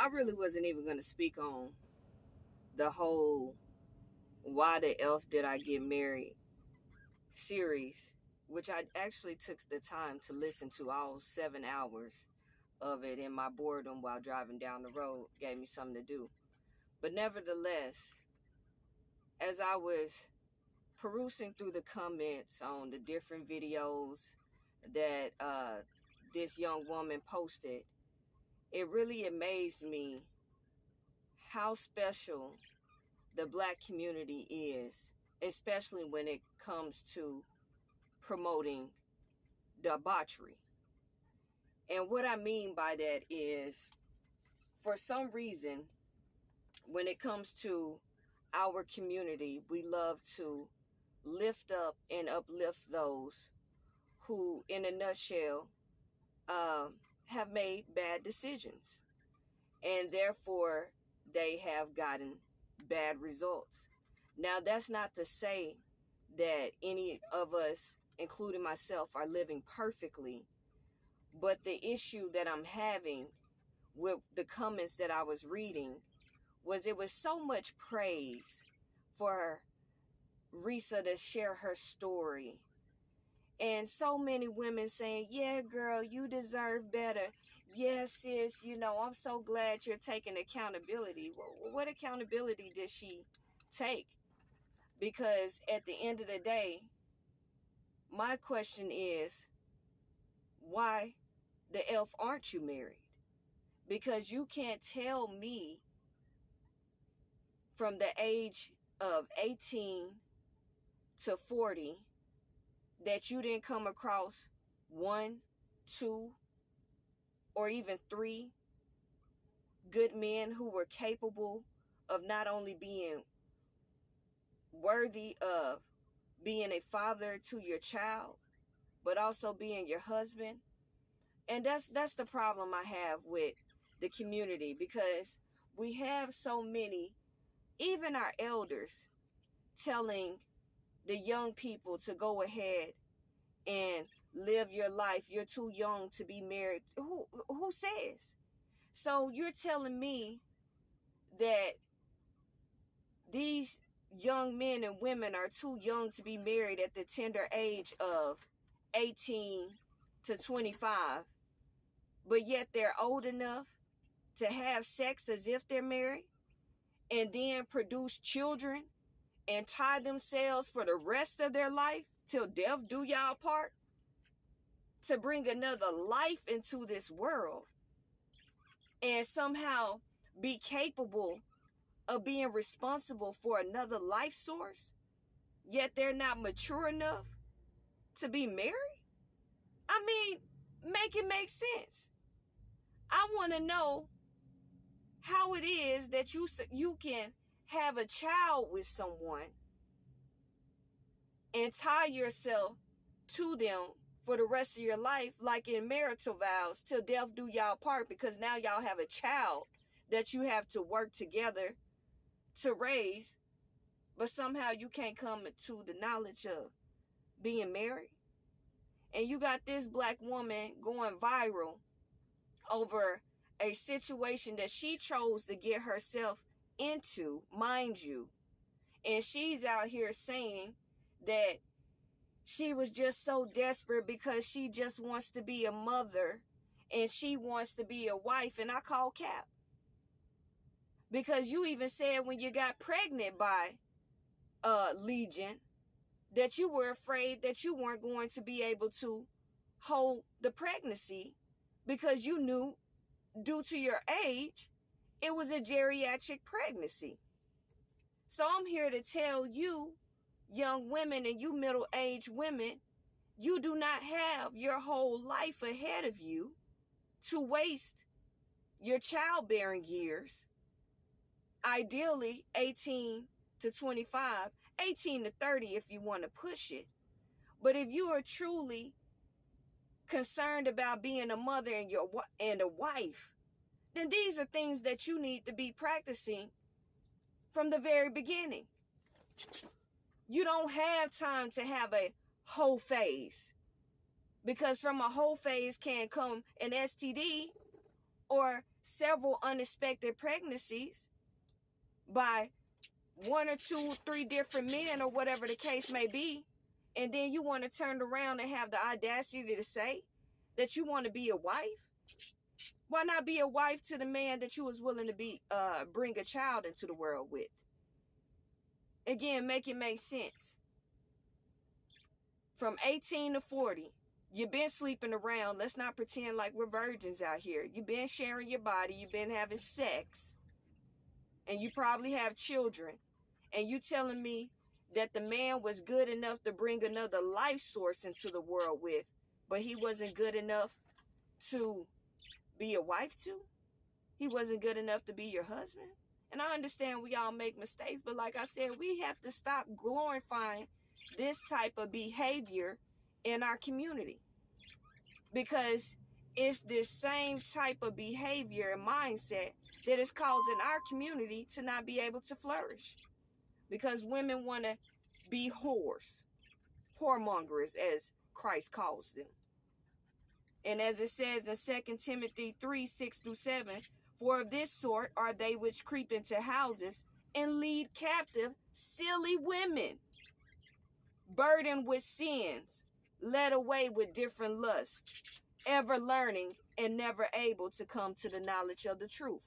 I really wasn't even going to speak on the whole Why the Elf Did I Get Married series, which I actually took the time to listen to all 7 hours of it in my boredom while driving down the road. Gave me something to do. But nevertheless, as I was perusing through the comments on the different videos that this young woman posted, it really amazed me how special the Black community is, especially when it comes to promoting debauchery. And what I mean by that is, for some reason, when it comes to our community, we love to lift up and uplift those who, in a nutshell, have made bad decisions. And therefore, they have gotten bad results. Now, that's not to say that any of us, including myself, are living perfectly. But the issue that I'm having with the comments that I was reading was it was so much praise for Risa to share her story. And so many women saying, yeah, girl, you deserve better. Yes, sis, I'm so glad you're taking accountability. Well, what accountability did she take? Because at the end of the day, my question is, why the elf aren't you married? Because you can't tell me from the age of 18 to 40 that you didn't come across one, two, or even three good men who were capable of not only being worthy of being a father to your child, but also being your husband. And that's the problem I have with the community, because we have so many, even our elders, telling the young people to go ahead and live your life. You're too young to be married. Who says? So you're telling me that these young men and women are too young to be married at the tender age of 18 to 25, but yet they're old enough to have sex as if they're married, and then produce children and tie themselves for the rest of their life till death do y'all part, to bring another life into this world and somehow be capable of being responsible for another life source, yet they're not mature enough to be married? I mean, make it make sense. I want to know how it is that you can have a child with someone and tie yourself to them for the rest of your life, like in marital vows, till death do y'all part, because now y'all have a child that you have to work together to raise, but somehow you can't come to the knowledge of being married. And you got this Black woman going viral over a situation that she chose to get herself into, mind you. And she's out here saying that she was just so desperate because she just wants to be a mother and she wants to be a wife. And I call cap. Because you even said when you got pregnant by Legion that you were afraid that you weren't going to be able to hold the pregnancy because you knew, due to your age, it was a geriatric pregnancy. So I'm here to tell you, young women, and you middle-aged women, you do not have your whole life ahead of you to waste your childbearing years. Ideally, 18 to 25, 18 to 30 if you want to push it. But if you are truly concerned about being a mother and a wife, then these are things that you need to be practicing from the very beginning. You don't have time to have a whole phase, because from a whole phase can come an STD or several unexpected pregnancies by 1 or 2, 3 different men or whatever the case may be, and then you want to turn around and have the audacity to say that you want to be a wife? Why not be a wife to the man that you was willing to be bring a child into the world with? Again, make it make sense. From 18 to 40, you've been sleeping around. Let's not pretend like we're virgins out here. You've been sharing your body. You've been having sex. And you probably have children. And you telling me that the man was good enough to bring another life source into the world with, but he wasn't good enough to be a wife to? He wasn't good enough to be your husband? And I understand we all make mistakes, but like I said, we have to stop glorifying this type of behavior in our community, because it's this same type of behavior and mindset that is causing our community to not be able to flourish, because women want to be whores, whoremongers, as Christ calls them. And as it says in 2 Timothy 3, 6 through 7, for of this sort are they which creep into houses and lead captive silly women, burdened with sins, led away with different lusts, ever learning and never able to come to the knowledge of the truth.